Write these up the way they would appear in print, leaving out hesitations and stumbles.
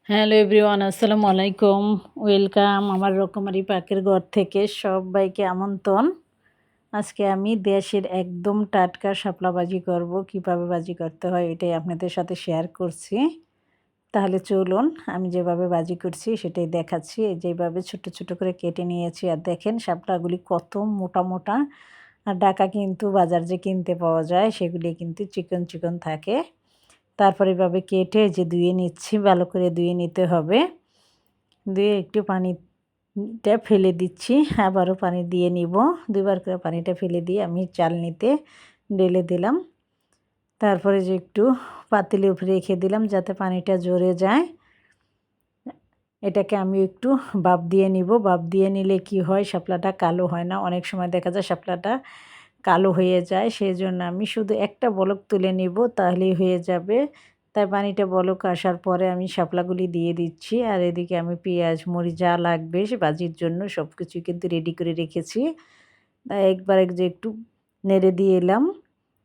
Hello everyone, আসসালামু আলাইকুম। Welcome আমার রকমারি পাকের ঘর থেকে সবাইকে আমন্ত্রণ। আজকে আমি দেশের একদম টাটকা শাপলা ভাজি করব। কিভাবে ভাজি করতে হয় এটাই আপনাদের সাথে শেয়ার করছি। তাহলে চলুন, আমি যেভাবে ভাজি করছি সেটাই দেখাচ্ছি। এই যেভাবে ছোট ছোট করে কেটে নিয়েছি, আর দেখেন শাপলাগুলি কত মোটা মোটা। আর ঢাকা কিন্তু বাজার যে কিনতে পাওয়া যায় সেগুলি কিন্তু চিকন চিকন থাকে। তারপর এভাবে কেটে যে ধুয়ে নিচ্ছি, ভালো করে ধুয়ে নিতে হবে। ধুয়ে একটু পানিটা ফেলে দিচ্ছি, আবারও পানি দিয়ে নিব। দুবার করে পানিটা ফেলে দিয়ে আমি চালনিতে ঢেলে দিলাম। তারপরে যে একটু পাতিলের উপরে রেখে দিলাম যাতে পানিটা ঝরে যায়। এটাকে আমি একটু ভাপ দিয়ে নিব। ভাপ দিয়ে নিলে কি হয়, শাপলাটা কালো হয় না। অনেক সময় দেখা যায় শাপলাটা কালো হয়ে যায়, সেজন্য আমি শুধু একটা বলক তুলে নিব, তাহলেই হয়ে যাবে। তাই পানিটা বলক আসার পরে আমি শাপলাগুলি দিয়ে দিচ্ছি। আর এদিকে আমি পেঁয়াজ, মরিচ যা লাগবে সে ভাজির জন্য সব কিছুই কিন্তু রেডি করে রেখেছি। তাই একবার যে একটু নেড়ে দিয়ে এলাম।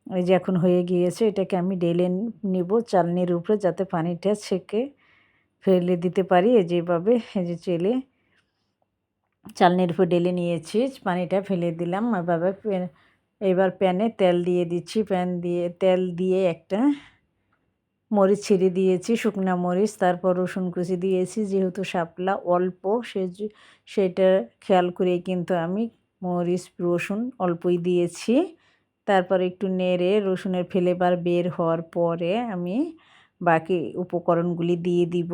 এই যে এখন হয়ে গিয়েছে, এটাকে আমি ঢেলে নিব চালনির উপরে যাতে পানিটা ছেঁকে ফেলে দিতে পারি। এই যেভাবে এই যে চালনির উপর ঢেলে নিয়েছি, পানিটা ফেলে দিলাম। এভাবে এবার প্যানে তেল দিয়ে দিচ্ছি। তেল দিয়ে একটা মরিচ ছিঁড়ে দিয়েছি, শুকনা মরিচ। তারপর রসুন কুচি দিয়েছি, যেহেতু শাপলা অল্প সেটা খেয়াল করেই কিন্তু আমি মরিচ রসুন অল্পই দিয়েছি। তারপর একটু নেড়ে রসুনের ফ্লেভার বের হওয়ার পরে আমি বাকি উপকরণগুলি দিয়ে দিব।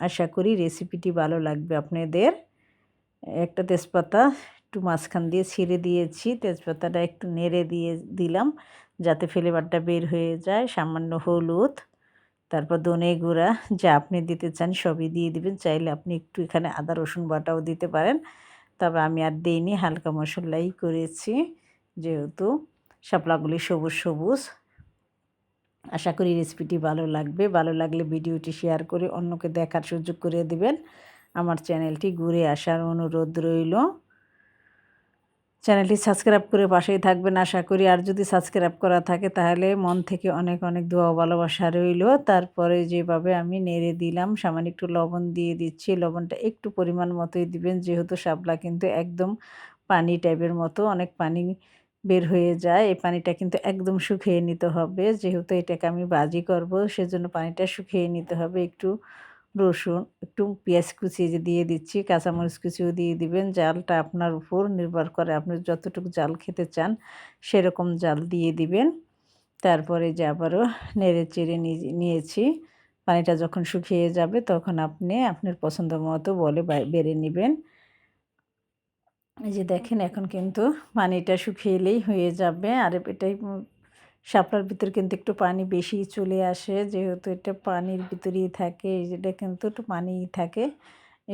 আশা করি রেসিপিটি ভালো লাগবে আপনাদের। একটা তেজপাতা একটু মাঝখান দিয়ে ছিঁড়ে দিয়েছি, তেজপাতাটা একটু নেড়ে দিলাম যাতে ফ্লেভারটা বের হয়ে যায়। সামান্য হলুদ, তারপর ধনে গুঁড়া যা আপনি দিতে চান সবই দিয়ে দিবেন। চাইলে আপনি একটু এখানে আদা রসুন বাটাও দিতে পারেন, তবে আমি আর দিইনি, হালকা মশলাই করেছি যেহেতু শাপলাগুলি সবুজ সবুজ। আশা করি রেসিপিটি ভালো লাগবে। ভালো লাগলে ভিডিওটি শেয়ার করে অন্যকে দেখার সুযোগ করে দিবেন। আমার চ্যানেলটি ঘুরে আসার অনুরোধ রইল। চ্যানেলটি সাবস্ক্রাইব করে পাশেই থাকবেন আশা করি। আর যদি সাবস্ক্রাইব করা থাকে তাহলে মন থেকে অনেক অনেক দোয়া ভালোবাসা রইল। তারপরে যেভাবে আমি নেড়ে দিলাম, সামান্য একটু লবণ দিয়ে দিচ্ছি। লবণটা একটু পরিমাণ মতোই দিবেন, যেহেতু শাপলা কিন্তু একদম পানি টাইপের মতো, অনেক পানি বের হয়ে যায়। এই পানিটা কিন্তু একদম শুকিয়ে নিতে হবে, যেহেতু এটাকে আমি ভাজি করব সেজন্য পানিটা শুকিয়ে নিতে হবে। একটু রসুন, একটু পেঁয়াজ কুচি যে দিয়ে দিচ্ছি, কাঁচামরিচ কুচিও দিয়ে দিবেন। জালটা আপনার উপর নির্ভর করে, আপনি যতটুকু জাল খেতে চান সেরকম জাল দিয়ে দিবেন। তারপরে যে আবারও নেড়ে চেড়ে নিয়েছি। পানিটা যখন শুকিয়ে যাবে তখন আপনি আপনার পছন্দ মতো বলে বেড়ে নেবেন। এই যে দেখেন এখন কিন্তু পানিটা শুকিয়েলেই হয়ে যাবে। আর এটাই শাপলার ভিতর কিন্তু একটু পানি বেশি চলে আসে, যেহেতু এটা পানির ভিতরেই থাকে। এই যেটা কিন্তু একটু পানিই থাকে।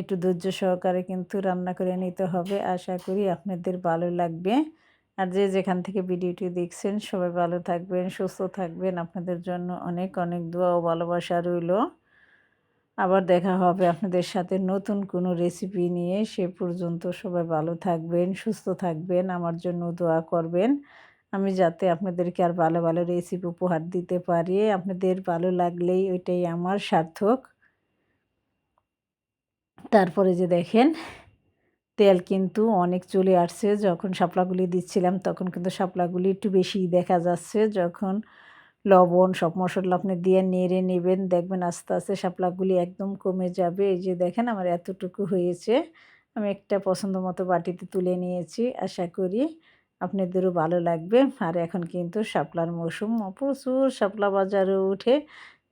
একটু ধৈর্য সহকারে কিন্তু রান্না করে নিতে হবে। আশা করি আপনাদের ভালো লাগবে। আর যে যেখান থেকে ভিডিওটি দেখছেন সবাই ভালো থাকবেন, সুস্থ থাকবেন। আপনাদের জন্য অনেক অনেক দোয়া ও ভালোবাসা রইল। আবার দেখা হবে আপনাদের সাথে নতুন কোনো রেসিপি নিয়ে। সে পর্যন্ত সবাই ভালো থাকবেন, সুস্থ থাকবেন, আমার জন্য দোয়া করবেন। আমি যাতে আপনাদেরকে আর ভালো ভালো রেসিপি উপহার দিতে পারি। আপনাদের ভালো লাগলেই ওইটাই আমার সার্থক। তারপরে যে দেখেন তেল কিন্তু অনেক চলে আসছে। যখন শাপলাগুলি দিচ্ছিলাম তখন কিন্তু শাপলাগুলি একটু বেশিই দেখা যাচ্ছে। যখন লবণ সব মশলা আপনি দিয়ে নেড়ে নেবেন, দেখবেন আস্তে আস্তে শাপলাগুলি একদম কমে যাবে। এই যে দেখেন আমার এতটুকু হয়েছে। আমি একটা পছন্দ মতো বাটিতে তুলে নিয়েছি। আশা করি আপনাদেরও ভালো লাগবে। আর এখন কিন্তু শাপলার মৌসুম, প্রচুর শাপলা বাজারে উঠে।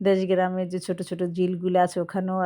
দেশ গ্রামের যে ছোট ছোট ঝিলগুলো আছে ওখানেও